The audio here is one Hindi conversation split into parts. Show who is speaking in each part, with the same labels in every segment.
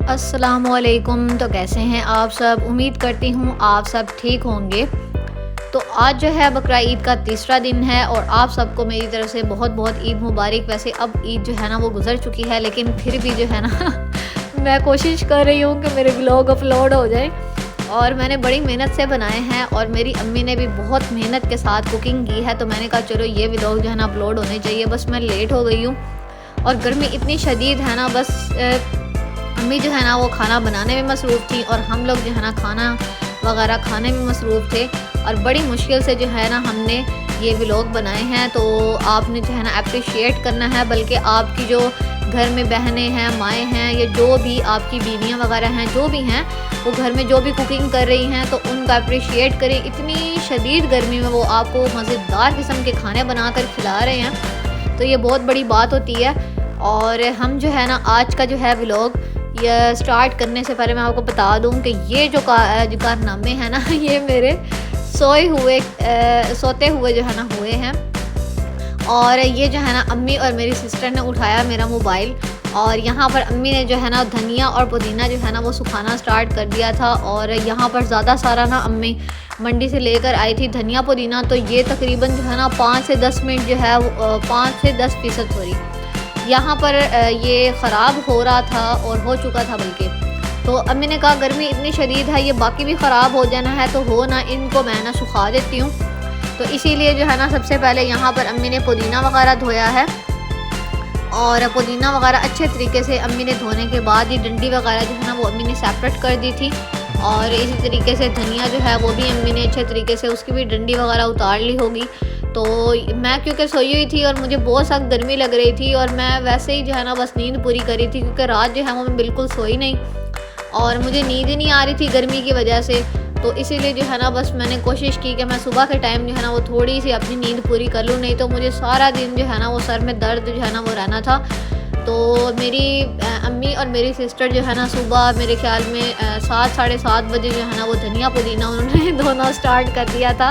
Speaker 1: अस्सलामुअलैकुम। तो कैसे हैं आप सब? उम्मीद करती हूँ आप सब ठीक होंगे। तो आज जो है बकरा ईद का तीसरा दिन है और आप सबको मेरी तरफ से बहुत बहुत ईद मुबारक। वैसे अब ईद जो है ना वो गुजर चुकी है, लेकिन फिर भी जो है ना मैं कोशिश कर रही हूँ कि मेरे व्लॉग अपलोड हो जाए। और मैंने बड़ी मेहनत से बनाए हैं और मेरी अम्मी ने भी बहुत मेहनत के साथ कुकिंग की है, तो मैंने कहा चलो ये व्लॉग जो है ना अपलोड होने चाहिए। बस मैं लेट हो गई हूँ और गर्मी इतनी शदीद है ना, बस अम्मी जो है ना वो खाना बनाने में मसरूफ़ थी और हम लोग जो है ना खाना वगैरह खाने में मसरूफ़ थे। और बड़ी मुश्किल से जो है ना हमने ये व्लॉग बनाए हैं। तो आपने जो है ना अप्रिशिएट करना है, बल्कि आपकी जो घर में बहनें हैं, माएँ हैं, या जो भी आपकी बीवियाँ वगैरह हैं, जो भी हैं वो घर में जो भी कुकिंग कर रही हैं तो उनका अप्रिशिएट करें। इतनी शदीद गर्मी में वो आपको मज़ेदार किस्म के खाने बना कर खिला रहे हैं, तो ये बहुत बड़ी बात होती है। और हम जो है ना आज का जो है व्लॉग ये स्टार्ट करने से पहले मैं आपको बता दूं कि ये जो कारनामे हैं ना ये मेरे सोते हुए जो है ना हुए हैं। और ये जो है ना अम्मी और मेरी सिस्टर ने उठाया मेरा मोबाइल और यहाँ पर अम्मी ने जो है ना धनिया और पुदीना जो है ना वो सुखाना स्टार्ट कर दिया था। और यहाँ पर ज़्यादा सारा ना अम्मी मंडी से लेकर आई थी धनिया पुदीना। तो ये तकरीबन जो है ना 5 से 10 मिनट जो है 5 से 10% सॉरी यहाँ पर ये ख़राब हो रहा था और हो चुका था बल्कि। तो अम्मी ने कहा गर्मी इतनी शदीद है, ये बाकी भी ख़राब हो जाना है, तो हो ना इनको मैं ना सुखा देती हूँ। तो इसीलिए जो है ना सबसे पहले यहाँ पर अम्मी ने पुदीना वगैरह धोया है और पुदीना वगैरह अच्छे तरीके से अम्मी ने धोने के बाद ये डंडी वगैरह जो है ना वो अम्मी ने सेपरेट कर दी थी। और इसी तरीके से धनिया जो है वो भी अम्मी ने अच्छे तरीके से उसकी भी डंडी वगैरह उतार ली होगी। तो मैं क्योंकि सोई हुई थी और मुझे बहुत सख्त गर्मी लग रही थी और मैं वैसे ही जो है ना बस नींद पूरी करी थी, क्योंकि रात जो है वो मैं बिल्कुल सोई नहीं और मुझे नींद ही नहीं आ रही थी गर्मी की वजह से। तो इसीलिए जो है ना बस मैंने कोशिश की कि मैं सुबह के टाइम जो है ना वो थोड़ी सी अपनी नींद पूरी कर लूँ, नहीं तो मुझे सारा दिन जो है ना वो सर में दर्द जो है ना वो रहना था। तो मेरी अम्मी और मेरी सिस्टर जो है ना सुबह मेरे ख्याल में 7 साढ़े 7 बजे जो है ना वो धनिया पुदीना उन्होंने धोना स्टार्ट कर दिया था।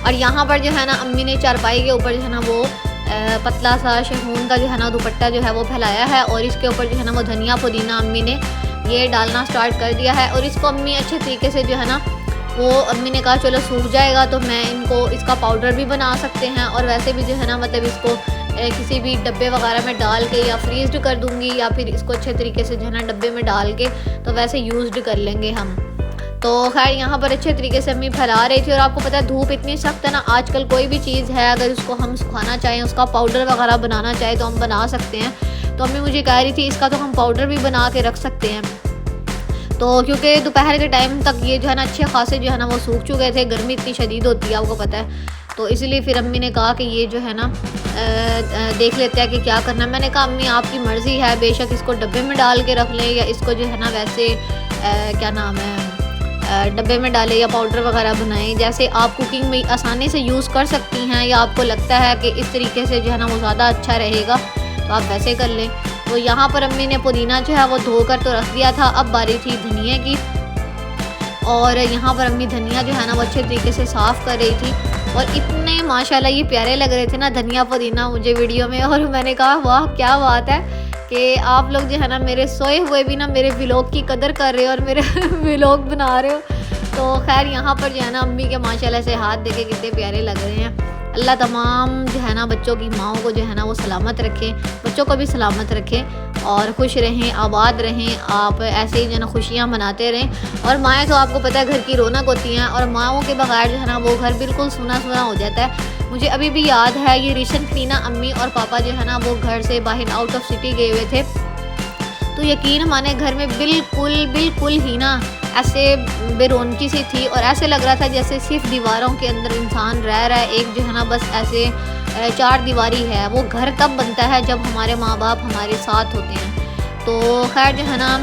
Speaker 1: और यहाँ पर जो है ना अम्मी ने चारपाई के ऊपर जो है ना वो पतला सा शहून का जो है ना दुपट्टा जो है वो फैलाया है और इसके ऊपर जो है ना वो धनिया पुदीना अम्मी ने ये डालना स्टार्ट कर दिया है। और इसको अम्मी अच्छे तरीके से जो है ना वो अम्मी ने कहा चलो सूख जाएगा तो मैं इनको इसका पाउडर भी बना सकते हैं और वैसे भी जो है ना मतलब इसको किसी भी डब्बे वगैरह में डाल के या फ्रीज़ कर दूँगी या फिर इसको अच्छे तरीके से जो है ना डब्बे में डाल के तो वैसे यूज़ कर लेंगे हम। तो खैर यहाँ पर अच्छे तरीके से अम्मी फैला रही थी। और आपको पता है धूप इतनी सख्त है ना आजकल, कोई भी चीज़ है अगर उसको हम सुखाना चाहें, उसका पाउडर वगैरह बनाना चाहें तो हम बना सकते हैं। तो अम्मी मुझे कह रही थी इसका तो हम पाउडर भी बना के रख सकते हैं। तो क्योंकि दोपहर के टाइम तक ये जो है ना अच्छे खासे जो है ना वो सूख चुके थे, गर्मी इतनी शदीद होती है आपको पता है। तो इसलिए फिर अम्मी ने कहा कि ये जो है ना देख लेते हैं कि क्या करना है। मैंने कहा अम्मी आपकी मर्ज़ी है, बेशक इसको डब्बे में डाल के रख लें या इसको जो है ना वैसे क्या नाम है डब्बे में डालें या पाउडर वगैरह बनाएं, जैसे आप कुकिंग में आसानी से यूज़ कर सकती हैं या आपको लगता है कि इस तरीके से जो है ना वो ज़्यादा अच्छा रहेगा तो आप वैसे कर लें। तो यहाँ पर अम्मी ने पुदीना जो है वो धोकर तो रख दिया था, अब बारी थी धनिया की। और यहाँ पर अम्मी धनिया जो है ना वो अच्छे तरीके से साफ़ कर रही थी और इतने माशाल्लाह ये प्यारे लग रहे थे ना धनिया पुदीना मुझे वीडियो में। और मैंने कहा वाह क्या बात है कि आप लोग जो है ना मेरे सोए हुए भी ना मेरे व्लॉग की कदर कर रहे हो और मेरे व्लॉग बना रहे हो। तो खैर यहाँ पर जो है ना अम्मी के माशाल्लाह से हाथ देखे कितने प्यारे लग रहे हैं। अल्लाह तमाम जो है ना बच्चों की माओं को जो है ना वो सलामत रखें, बच्चों को भी सलामत रखें और खुश रहें, आबाद रहें। आप ऐसे ही जो है ना खुशियाँ मनाते रहें। और माएँ तो आपको पता है घर की रौनक होती हैं और माओं के बगैर जो है ना वो घर बिल्कुल सूना सूना हो जाता है। मुझे अभी भी याद है ये रिसेंटली ना अम्मी और पापा जो है ना वो घर से बाहर आउट ऑफ सिटी गए हुए थे। तो यकीन हमारे घर में बिल्कुल ही ना ऐसे बेरौनकी सी थी और ऐसे लग रहा था जैसे सिर्फ दीवारों के अंदर इंसान रह रहा है, एक जो है ना बस ऐसे 4 दीवारी है। वो घर तब बनता है जब हमारे माँ बाप हमारे साथ होते हैं। तो खैर जो है ना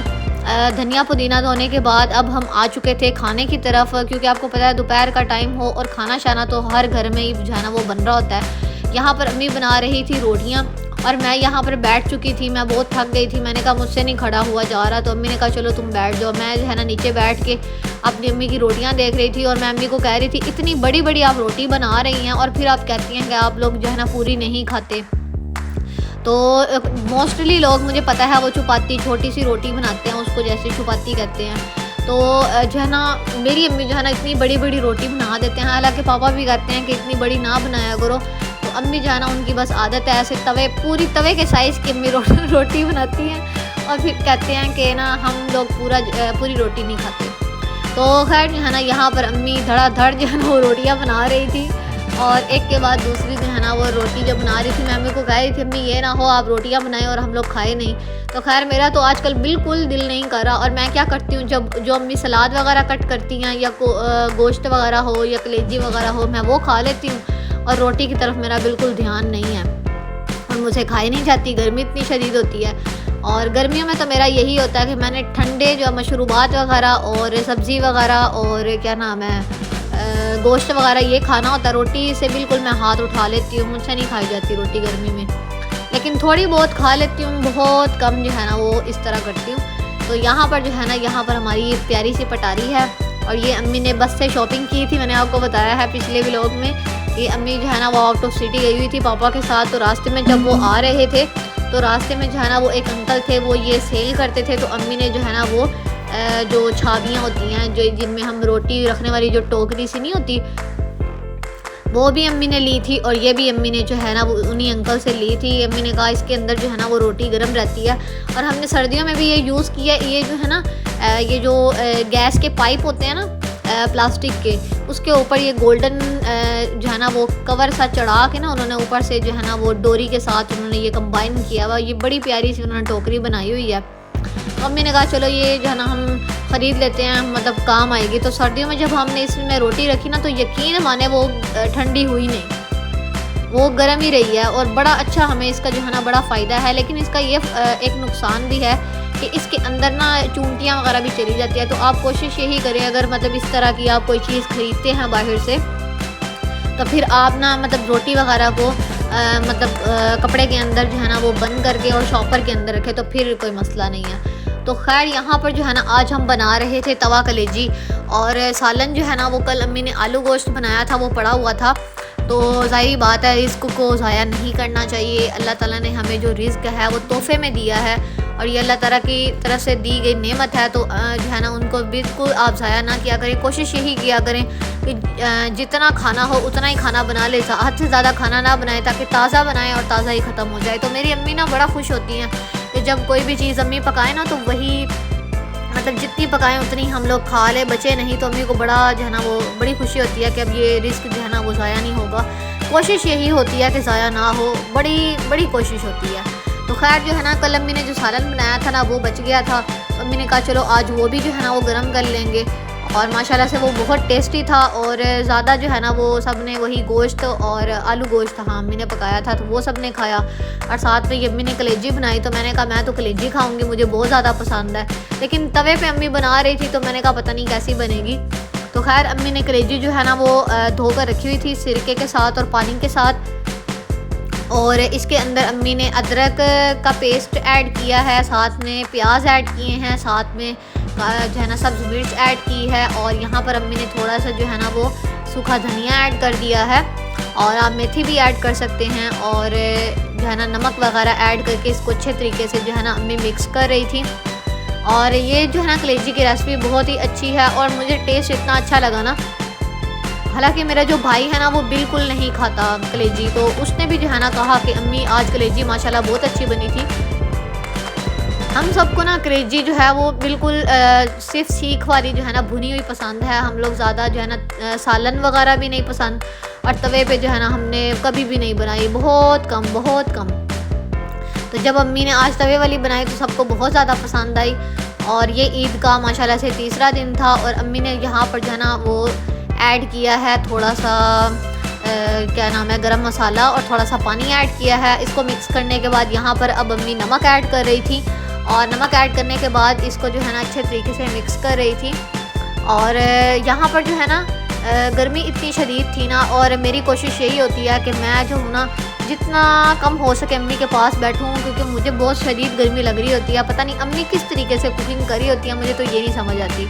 Speaker 1: धनिया पुदीना धोने के बाद अब हम आ चुके थे खाने की तरफ, क्योंकि आपको पता है दोपहर का टाइम हो और खाना शाना तो हर घर में ही जो है ना वो बन रहा होता है। यहाँ पर अम्मी बना रही थी रोटियाँ और मैं यहाँ पर बैठ चुकी थी, मैं बहुत थक गई थी। मैंने कहा मुझसे नहीं खड़ा हुआ जा रहा, तो अम्मी ने कहा चलो तुम बैठ जाओ। मैं जो है ना नीचे बैठ के अपनी अम्मी की रोटियाँ देख रही थी और मैं अम्मी को कह रही थी इतनी बड़ी बड़ी आप रोटी बना रही हैं और फिर आप कहती हैं कि आप लोग जो है ना पूरी नहीं खाते। तो मोस्टली लोग, मुझे पता है, वो चपाती, छोटी सी रोटी बनाते हैं, उसको जैसे चपाती कहते हैं। तो जो है ना मेरी अम्मी जो है ना इतनी बड़ी बड़ी रोटी बना देते हैं, हालांकि पापा भी कहते हैं कि इतनी बड़ी ना बनाया करो। तो अम्मी जो है ना उनकी बस आदत है ऐसे पूरी तवे के साइज़ की अम्मी रोटी बनाती हैं और फिर कहते हैं कि ना हम लोग पूरी रोटी नहीं खाते। तो खैर जो है ना यहाँ पर अम्मी धड़ाधड़ जो है ना वो रोटियाँ बना रही थी और एक के बाद दूसरी जो है ना वो रोटी जब बना रही थी, मैं अम्मी को कह रही थी अम्मी ये ना हो आप रोटियां बनाएं और हम लोग खाए नहीं। तो खैर मेरा तो आजकल बिल्कुल दिल नहीं कर रहा और मैं क्या करती हूँ, जब जो अम्मी सलाद वगैरह कट करती हैं या गोश्त वगैरह हो या कलेजी वगैरह हो, मैं वो खा लेती हूँ और रोटी की तरफ मेरा बिल्कुल ध्यान नहीं है और मुझे खाई नहीं जाती, गर्मी इतनी शदीद होती है। और गर्मियों में तो मेरा यही होता है कि मैंने ठंडे जो मशरूबात वगैरह और सब्ज़ी वगैरह और क्या नाम है गोश्त वगैरह ये खाना होता है। रोटी से बिल्कुल मैं हाथ उठा लेती हूँ, मुझसे नहीं खाई जाती रोटी गर्मी में, लेकिन थोड़ी बहुत खा लेती हूँ, बहुत कम जो है ना वो इस तरह करती हूँ। तो यहाँ पर जो है ना यहाँ पर हमारी ये प्यारी सी पटारी है और ये अम्मी ने बस से शॉपिंग की थी। मैंने आपको बताया है पिछले व्लॉग में कि अम्मी जो है ना वो आउट ऑफ सिटी गई हुई थी पापा के साथ। तो रास्ते में जब वो आ रहे थे तो रास्ते में जो है ना वो एक अंकल थे, वो ये सेल करते थे। तो अम्मी ने जो है ना वो जो छाबियाँ होती हैं जो जिनमें हम रोटी रखने वाली जो टोकरी सी नहीं होती, वो भी अम्मी ने ली थी और ये भी अम्मी ने जो है ना वो उन्हीं अंकल से ली थी। अम्मी ने कहा इसके अंदर जो है ना वो रोटी गर्म रहती है। और हमने सर्दियों में भी ये यूज़ किया। ये जो है ना ये जो गैस के पाइप होते हैं ना प्लास्टिक के, उसके ऊपर ये गोल्डन जो है ना वो कवर सा चढ़ा के ना उन्होंने ऊपर से जो है ना वो डोरी के साथ उन्होंने ये कंबाइन किया हुआ। ये बड़ी प्यारी सी उन्होंने टोकरी बनाई हुई है। मम्मी ने कहा चलो ये जो है ना हम ख़रीद लेते हैं, मतलब काम आएगी। तो सर्दियों में जब हमने इसमें रोटी रखी ना तो यकीन माने वो ठंडी हुई नहीं, वो गर्म ही रही है और बड़ा अच्छा हमें इसका जो है ना बड़ा फ़ायदा है। लेकिन इसका ये एक नुकसान भी है कि इसके अंदर ना चूंटियाँ वगैरह भी चली जाती है। तो आप कोशिश यही करें, अगर मतलब इस तरह की आप कोई चीज़ ख़रीदते हैं बाहर से, तो फिर आप ना मतलब रोटी वगैरह को कपड़े के अंदर जो है ना वो बंद करके और शॉपर के अंदर रखें, तो फिर कोई मसला नहीं है। तो खैर यहाँ पर जो है ना आज हम बना रहे थे तवा कलेजी और सालन जो है ना वो कल अम्मी ने आलू गोश्त बनाया था, वो पड़ा हुआ था। तो ज़ाहिर बात है रिस्क को ज़ाया नहीं करना चाहिए। अल्लाह ताला ने हमें जो रिस्क है वो तोहफे में दिया है और ये अल्लाह ताला की तरफ से दी गई नेमत है। तो जो है ना उनको बिल्कुल आप ज़ाया ना किया करें। कोशिश यही किया करें कि जितना खाना हो उतना ही खाना बना ले, हद से ज़्यादा खाना ना बनाएं ताकि ताज़ा बनाएं और ताज़ा ही ख़त्म हो जाए। तो मेरी अम्मी ना बड़ा खुश होती हैं कि जब कोई भी चीज़ अम्मी पकाए ना तो वही मतलब जितनी पकाएं उतनी हम लोग खा ले, बचे नहीं। तो अम्मी को बड़ा जो है ना वो बड़ी खुशी होती है कि अब ये रिस्क जो है ना वो ज़ाया नहीं होगा। कोशिश यही होती है कि ज़ाया ना हो, बड़ी कोशिश होती है। तो खैर जो है ना कल अम्मी ने जो सालन बनाया था ना वो बच गया था, तो अम्मी ने कहा चलो आज वो भी जो है ना वो गर्म कर लेंगे और माशाल्लाह से वो बहुत टेस्टी था। और ज़्यादा जो है ना वो सब ने वही गोश्त और आलू गोश्त हाँ अम्मी ने पकाया था तो वो सब ने खाया। और साथ में ये अम्मी ने कलेजी बनाई, तो मैंने कहा मैं तो कलेजी खाऊंगी, मुझे बहुत ज़्यादा पसंद है। लेकिन तवे पे अम्मी बना रही थी तो मैंने कहा पता नहीं कैसी बनेगी। तो खैर अम्मी ने कलेजी जो है ना वो धोकर रखी हुई थी सिरके के साथ और पानी के साथ, और इसके अंदर अम्मी ने अदरक का पेस्ट ऐड किया है, साथ में प्याज ऐड किए हैं, साथ में जो है ना सब्ज़ मिर्च ऐड की है और यहाँ पर अम्मी ने थोड़ा सा जो है ना वो सूखा धनिया ऐड कर दिया है और आप मेथी भी ऐड कर सकते हैं। और जो है ना नमक वगैरह ऐड करके इसको अच्छे तरीके से जो है ना अम्मी मिक्स कर रही थी। और ये जो है ना कलेजी की रेसिपी बहुत ही अच्छी है और मुझे टेस्ट इतना अच्छा लगा ना। हालांकि मेरा जो भाई है ना वो बिल्कुल नहीं खाता कलेजी, तो उसने भी जो है ना कहा कि अम्मी आज कलेजी माशाल्लाह बहुत अच्छी बनी थी। हम सबको ना कलेजी जो है वो बिल्कुल सिर्फ सीख वाली जो है ना भुनी हुई पसंद है। हम लोग ज़्यादा जो है ना सालन वगैरह भी नहीं पसंद और तवे पे जो है ना हमने कभी भी नहीं बनाई, बहुत कम। तो जब अम्मी ने आज तवे वाली बनाई तो सबको बहुत ज़्यादा पसंद आई। और ये ईद का माशाल्लाह से तीसरा दिन था और अम्मी ने यहाँ पर जो है ना वो ऐड किया है थोड़ा सा क्या नाम है गरम मसाला और थोड़ा सा पानी ऐड किया है। इसको मिक्स करने के बाद यहाँ पर अब अम्मी नमक ऐड कर रही थी और नमक ऐड करने के बाद इसको जो है ना अच्छे तरीके से मिक्स कर रही थी। और यहाँ पर जो है ना गर्मी इतनी शदीद थी ना और मेरी कोशिश यही होती है कि मैं जो हूँ ना जितना कम हो सके अम्मी के पास बैठूँ, क्योंकि मुझे बहुत शदीद गर्मी लग रही होती है। पता नहीं अम्मी किस तरीके से कुकिंग करी होती है, मुझे तो ये नहीं समझ आती।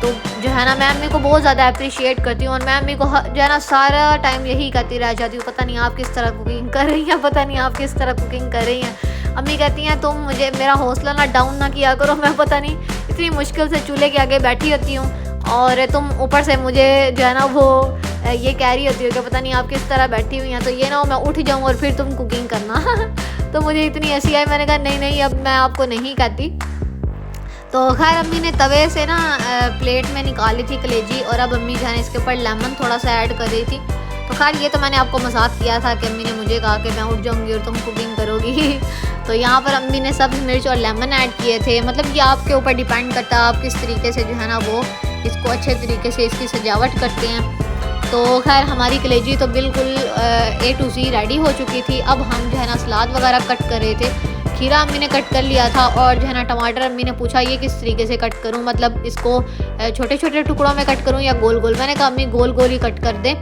Speaker 1: तो जो है ना मैं अम्मी को बहुत ज़्यादा अप्रिशिएट करती हूँ और मैं अम्मी को जो है ना सारा टाइम यही कहती रह जाती हूँ, पता नहीं आप किस तरह कुकिंग कर रही हैं, पता नहीं आप किस तरह कुकिंग कर रही हैं। अम्मी कहती हैं तुम मुझे मेरा हौसला ना डाउन ना किया करो, मैं पता नहीं इतनी मुश्किल से चूल्हे के आगे बैठी होती हूँ और तुम ऊपर से मुझे जो है ना वो ये कह रही होती हो कि पता नहीं आप किस तरह बैठी हुई हैं, तो ये ना हो मैं उठ जाऊँ और फिर तुम कुकिंग करना। तो मुझे इतनी हंसी आई, मैंने कहा नहीं नहीं अब मैं आपको नहीं कहती। तो खैर अम्मी ने तवे से ना प्लेट में निकाली थी कलेजी और अब अम्मी जो है इसके ऊपर लेमन थोड़ा सा ऐड कर रही थी। तो खैर ये तो मैंने आपको मजाक किया था कि अम्मी ने मुझे कहा कि मैं उठ जाऊंगी और तुम कुकिंग करोगी। तो यहाँ पर अम्मी ने सब्ज़ मिर्च और लेमन ऐड किए थे। मतलब ये आपके ऊपर डिपेंड करता है आप किस तरीके से जो है ना वो इसको अच्छे तरीके से इसकी सजावट करते हैं। तो खैर हमारी कलेजी तो बिल्कुल A to Z रेडी हो चुकी थी। अब हम जो है ना सलाद वगैरह कट कर रहे थे। खीरा अम्मी ने कट कर लिया था और जो है ना टमाटर अम्मी ने पूछा ये किस तरीके से कट करूं, मतलब इसको छोटे छोटे टुकड़ों में कट करूं या गोल गोल। मैंने कहा अम्मी गोल गोल ही कट कर दें।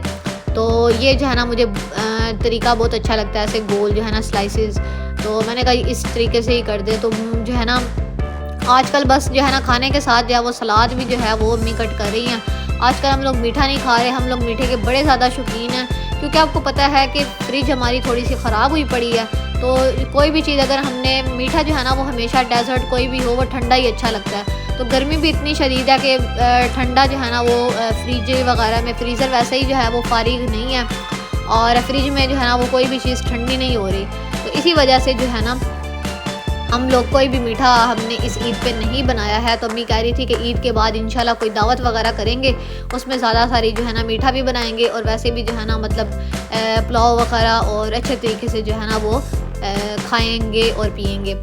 Speaker 1: तो ये जो है ना मुझे तरीका बहुत अच्छा लगता है, ऐसे गोल जो है ना स्लाइसेस। तो मैंने कहा इस तरीके से ही कर दे। तो जो है ना आजकल बस जो है ना खाने के साथ जो है वो सलाद भी जो है वो अम्मी कट कर रही हैं। आजकल हम लोग मीठा नहीं खा रहे, हम लोग मीठे के बड़े ज़्यादा शौकीन हैं क्योंकि आपको पता है कि फ्रिज हमारी थोड़ी सी ख़राब हुई पड़ी है। तो कोई भी चीज़ अगर हमने मीठा जो है ना वो हमेशा डेजर्ट कोई भी हो वो ठंडा ही अच्छा लगता है। तो गर्मी भी इतनी शदीद है कि ठंडा जो है ना वो फ्रिज वगैरह में फ्रीज़र वैसे ही जो है वो फारिग नहीं है और फ्रिज में जो है ना वो कोई भी चीज़ ठंडी नहीं हो रही। तो इसी वजह से जो है ना हम लोग कोई भी मीठा हमने इस ईद पे नहीं बनाया है। तो अम्मी कह रही थी कि ईद के बाद इंशाल्लाह कोई दावत वगैरह करेंगे, उसमें ज़्यादा सारी जो है ना मीठा भी बनाएंगे और वैसे भी जो है ना मतलब पुलाव वगैरह और अच्छे तरीके से जो है ना वो खाएंगे और पिएंगे।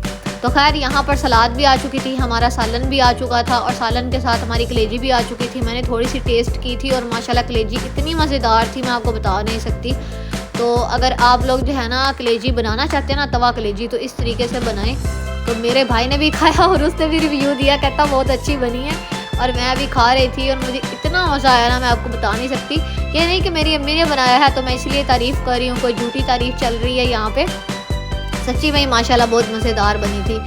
Speaker 1: तो खैर यहाँ पर सलाद भी आ चुकी थी, हमारा सालन भी आ चुका था और सालन के साथ हमारी कलेजी भी आ चुकी थी। मैंने थोड़ी सी टेस्ट की थी और माशाल्लाह कलेजी इतनी मज़ेदार थी मैं आपको बता नहीं सकती। तो अगर आप लोग जो है ना कलेजी बनाना चाहते हैं ना तवा कलेजी तो इस तरीके से बनाएं। तो मेरे भाई ने भी खाया और उसने भी रिव्यू दिया, कहता बहुत अच्छी बनी है और मैं भी खा रही थी और मुझे इतना मज़ा आया ना मैं आपको बता नहीं सकती। ये नहीं कि मेरी अम्मी ने बनाया है तो मैं इसलिए तारीफ़ कर रही हूँ, कोई झूठी तारीफ़ चल रही है यहाँ पे। सच्ची में माशाल्लाह बहुत मज़ेदार बनी थी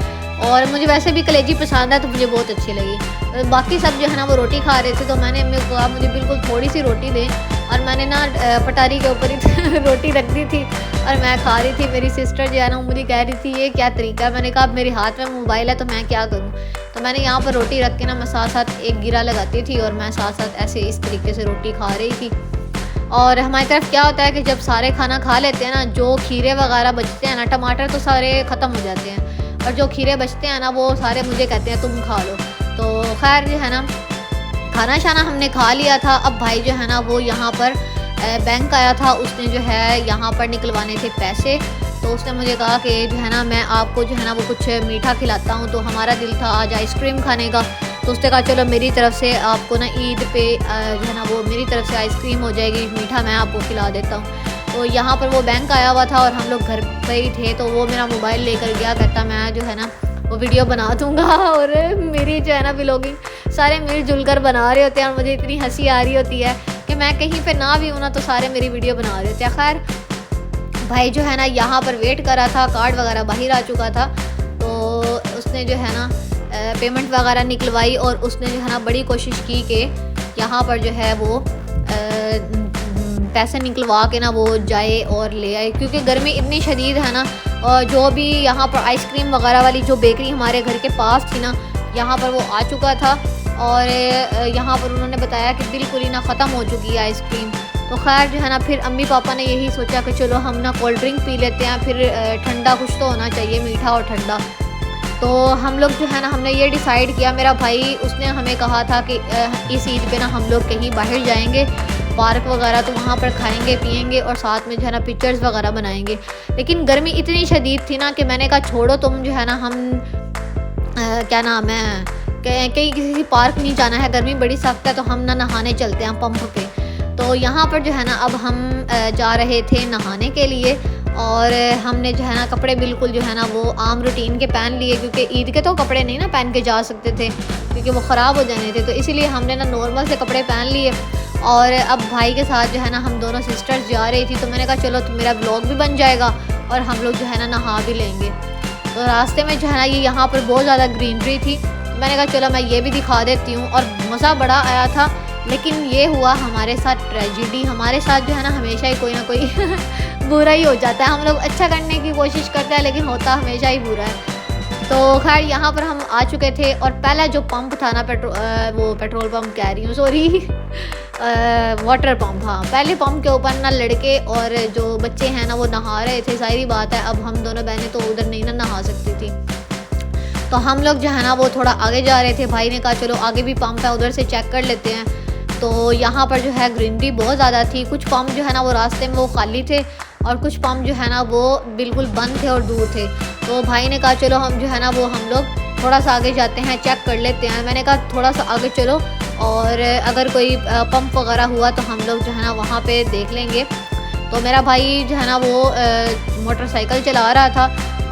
Speaker 1: और मुझे वैसे भी कलेजी पसंद है तो मुझे बहुत अच्छी लगी। बाकी सब जो है ना वो रोटी खा रहे थे तो मैंने अम्मी को कहा मुझे बिल्कुल थोड़ी सी रोटी दें और मैंने ना पटारी के ऊपर ही रोटी रख दी थी और मैं खा रही थी। मेरी सिस्टर जो है ना मुझे कह रही थी ये क्या तरीका है। मैंने कहा अब मेरे हाथ में मोबाइल है तो मैं क्या करूँ। तो मैंने यहाँ पर रोटी रख के ना मैं साथ साथ एक गिरा लगाती थी और मैं साथ साथ ऐसे इस तरीके से रोटी खा रही थी। और हमारी तरफ क्या होता है कि जब सारे खाना खा लेते हैं ना जो खीरे वगैरह बचते हैं ना, टमाटर तो सारे ख़त्म हो जाते हैं और जो खीरे बचते हैं ना वो सारे मुझे कहते हैं तुम खा लो। तो खैर जो है ना खाना शाना हमने खा लिया था। अब भाई जो है ना वो यहाँ पर बैंक आया था, उसने जो है यहाँ पर निकलवाने थे पैसे। तो उसने मुझे कहा कि जो है ना मैं आपको जो है ना वो कुछ मीठा खिलाता हूँ। तो हमारा दिल था आज आइसक्रीम खाने का। तो उसने कहा चलो मेरी तरफ से आपको ना ईद पे जो है ना वो मेरी तरफ से आइसक्रीम हो जाएगी, मीठा मैं आपको खिला देता हूँ। तो यहाँ पर वो बैंक आया हुआ था और हम लोग घर पे ही थे। तो वो मेरा मोबाइल लेकर गया, कहता मैं जो है ना वो वीडियो बना दूँगा और मेरी जो है ना व्लॉगिंग सारे मिलजुल कर बना रहे होते हैं और मुझे इतनी हंसी आ रही होती है कि मैं कहीं पे ना भी हूँ ना तो सारे मेरी वीडियो बना रहे होते हैं। खैर भाई जो है ना यहाँ पर वेट कर रहा था, कार्ड वगैरह बाहर आ चुका था। तो उसने जो है ना पेमेंट वगैरह निकलवाई और उसने जो है ना बड़ी कोशिश की कि यहाँ पर जो है वो पैसे निकलवा के ना वो जाए और ले आए क्योंकि गर्मी इतनी शदीद है ना। और जो भी यहाँ पर आइसक्रीम वगैरह वाली जो बेकरी हमारे घर के पास थी ना यहाँ पर वो आ चुका था और यहाँ पर उन्होंने बताया कि बिल्कुल ही ना ख़त्म हो चुकी है आइसक्रीम। तो खैर जो है ना फिर अम्मी पापा ने यही सोचा कि चलो हम ना कोल्ड ड्रिंक पी लेते हैं, फिर ठंडा कुछ तो होना चाहिए, मीठा और ठंडा। तो हम लोग जो है ना हमने ये डिसाइड किया, मेरा भाई उसने हमें कहा था कि इस ईद पे ना हम लोग कहीं बाहर जाएंगे पार्क वगैरह, तो वहाँ पर खाएंगे पिएंगे और साथ में जो है ना पिक्चर्स वगैरह बनाएंगे। लेकिन गर्मी इतनी शदीद थी ना कि मैंने कहा छोड़ो तुम जो है ना हम क्या नाम है कहीं किसी पार्क नहीं जाना है, गर्मी बड़ी सख्त है तो हम ना नहाने चलते हैं पंप पे। तो यहाँ पर जो है ना अब हम जा रहे थे नहाने के लिए और हमने जो है ना कपड़े बिल्कुल जो है ना वो आम रूटीन के पहन लिए क्योंकि ईद के तो कपड़े नहीं ना पहन के जा सकते थे क्योंकि वो ख़राब हो जाने थे। तो इसीलिए हमने ना नॉर्मल से कपड़े पहन लिए और अब भाई के साथ जो है ना हम दोनों सिस्टर्स जा रही थी। तो मैंने कहा चलो तो मेरा ब्लॉग भी बन जाएगा और हम लोग जो है ना नहा भी लेंगे। तो रास्ते में जो है ना ये यहाँ पर बहुत ज़्यादा ग्रीनरी थी। मैंने कहा चलो मैं ये भी दिखा देती हूँ, और मज़ा बड़ा आया था। लेकिन ये हुआ हमारे साथ ट्रेजिडी, हमारे साथ जो है ना हमेशा ही कोई ना कोई बुरा ही हो जाता है। हम लोग अच्छा करने की कोशिश करते हैं लेकिन होता हमेशा ही बुरा है। तो खैर यहाँ पर हम आ चुके थे, और पहला जो पंप था ना, वो पेट्रोल पंप कह रही हूँ, सॉरी वाटर पंप, हाँ, पहले पंप के ऊपर ना लड़के और जो बच्चे हैं ना वो नहा रहे थे। सारी बात है, अब हम दोनों बहनें तो उधर नहीं ना नहा सकती थी, तो हम लोग जो है ना वो थोड़ा आगे जा रहे थे। भाई ने कहा चलो आगे भी पंप है, उधर से चेक कर लेते हैं। तो यहाँ पर जो है ग्रीनरी बहुत ज़्यादा थी। कुछ पंप जो है ना वो रास्ते में वो खाली थे, और कुछ पंप जो है ना वो बिल्कुल बंद थे और दूर थे। तो भाई ने कहा चलो हम जो है ना वो हम लोग थोड़ा सा आगे जाते हैं, चेक कर लेते हैं। मैंने कहा थोड़ा सा आगे चलो, और अगर कोई पंप वगैरह हुआ तो हम लोग जो है ना वहाँ पे देख लेंगे। तो मेरा भाई जो है ना वो मोटरसाइकिल चला रहा था,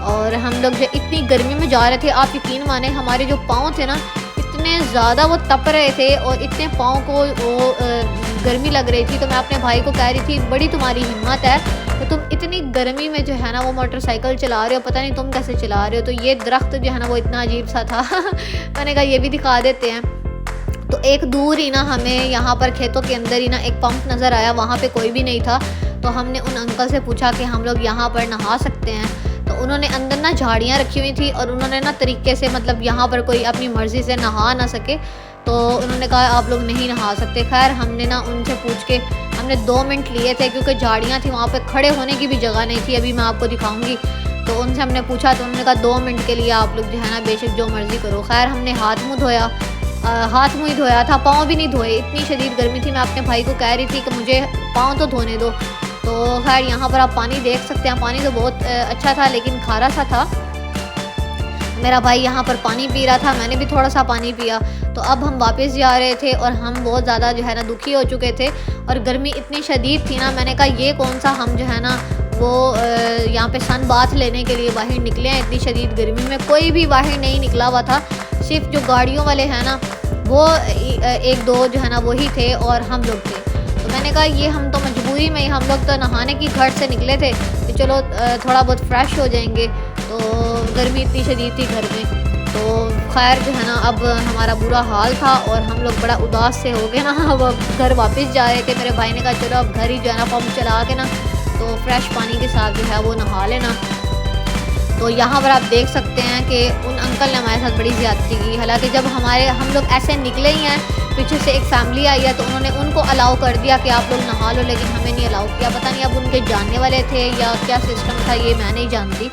Speaker 1: और हम लोग जो इतनी गर्मी में जा रहे थे, आप यकीन माने हमारे जो पाँव थे ना इतने ज़्यादा वो तप रहे थे, और इतने पाँव को वो गर्मी लग रही थी। तो मैं अपने भाई को कह रही थी बड़ी तुम्हारी हिम्मत है, तो तुम इतनी गर्मी में जो है ना वो मोटरसाइकिल चला रहे हो, पता नहीं तुम कैसे चला रहे हो। तो ये दरख्त जो है ना वो इतना अजीब सा था मैंने कहा ये भी दिखा देते हैं। तो एक दूर ही ना हमें यहाँ पर खेतों के अंदर ही ना एक पंप नज़र आया, वहाँ पे कोई भी नहीं था। तो हमने उन अंकल से पूछा कि हम लोग यहाँ पर नहा सकते हैं। तो उन्होंने अंदर ना झाड़ियाँ रखी हुई थी, और उन्होंने ना तरीके से मतलब यहाँ पर कोई अपनी मर्ज़ी से नहा ना सके, तो उन्होंने कहा आप लोग नहीं नहा सकते। खैर हमने ना उनसे पूछ के हमने 2 मिनट लिए थे, क्योंकि झाड़ियाँ थी वहाँ पे, खड़े होने की भी जगह नहीं थी, अभी मैं आपको दिखाऊंगी। तो उनसे हमने पूछा, तो उन्होंने कहा 2 मिनट के लिए आप लोग जो है ना बेशक जो मर्ज़ी करो। खैर हमने हाथ मुँह धोया, हाथ मुँह ही धोया था, पाँव भी नहीं धोए, इतनी शदीद गर्मी थी। मैं अपने भाई को कह रही थी कि मुझे पाँव तो धोने दो। तो खैर यहाँ पर आप पानी देख सकते हैं, पानी तो बहुत अच्छा था लेकिन खारा सा था। मेरा भाई यहाँ पर पानी पी रहा था, मैंने भी थोड़ा सा पानी पिया। तो अब हम वापस जा रहे थे, और हम बहुत ज़्यादा जो है ना दुखी हो चुके थे, और गर्मी इतनी शदीद थी ना। मैंने कहा ये कौन सा हम जो है ना वो यहाँ पे सन बाथ लेने के लिए बाहर निकले हैं, इतनी शदीद गर्मी में कोई भी बाहर नहीं निकला हुआ था, सिर्फ जो गाड़ियों वाले हैं ना वो एक दो जो है ना वही थे, और हम लोग थे। तो मैंने कहा ये हम तो मजबूरी में ही, हम लोग तो नहाने की घाट से निकले थे कि चलो थोड़ा बहुत फ्रेश हो जाएंगे, तो गर्मी इतनी शदीद थी घर में। तो खैर जो है ना अब हमारा बुरा हाल था, और हम लोग बड़ा उदास से हो गए ना। अब घर वापस जा रहे थे, मेरे भाई ने कहा चलो अब घर ही जो है ना पंप चला के ना तो फ्रेश पानी के साथ जो है वो नहा लेना। तो यहाँ पर आप देख सकते हैं कि उन अंकल ने हमारे साथ बड़ी ज़्यादती की। हालांकि जब हम लोग ऐसे निकले ही हैं, पीछे से एक फैमिली आई है, तो उन्होंने उनको अलाउ कर दिया कि आप लोग नहा लो, लेकिन हमें नहीं अलाउ किया। पता नहीं अब उनके जानने वाले थे या क्या सिस्टम था, ये मैं नहीं जानती।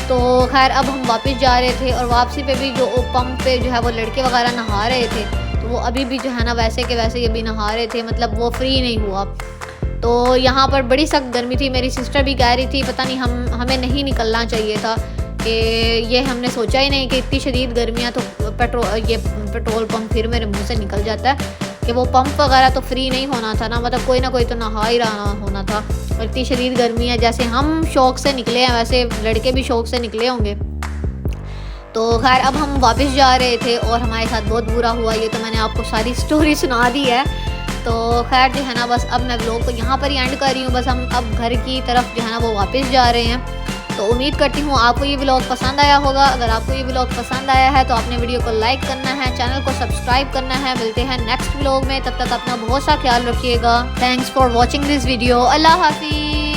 Speaker 1: तो खैर अब हम वापस जा रहे थे, और वापसी पे भी जो पंप पे जो है वो लड़के वगैरह नहा रहे थे, तो वो अभी भी जो है ना वैसे के वैसे ये भी नहा रहे थे, मतलब वो फ्री नहीं हुआ। तो यहाँ पर बड़ी सख्त गर्मी थी। मेरी सिस्टर भी कह रही थी पता नहीं हमें नहीं निकलना चाहिए था, कि ये हमने सोचा ही नहीं कि इतनी शदीद गर्मियाँ। तो पेट्रोल पंप फिर मेरे मुंह से निकल जाता है कि वो पंप वगैरह तो फ्री नहीं होना था ना, मतलब कोई ना कोई तो नहा ही रहा होना था। और इतनी शदीद गर्मी है, जैसे हम शौक़ से निकले हैं वैसे लड़के भी शौक़ से निकले होंगे। तो खैर अब हम वापस जा रहे थे, और हमारे साथ बहुत बुरा हुआ। ये तो मैंने आपको सारी स्टोरी सुना दी है। तो खैर जो है ना बस अब मैं व्लॉग को यहाँ पर ही एंड कर रही हूँ। बस हम अब घर की तरफ जो है ना वो वापस जा रहे हैं। तो उम्मीद करती हूँ आपको ये व्लॉग पसंद आया होगा। अगर आपको ये व्लॉग पसंद आया है तो आपने वीडियो को लाइक करना है, चैनल को सब्सक्राइब करना है। मिलते हैं नेक्स्ट व्लॉग में, तब तक अपना बहुत सा ख्याल रखिएगा। Thanks for watching this video. अल्लाह हाफिज़।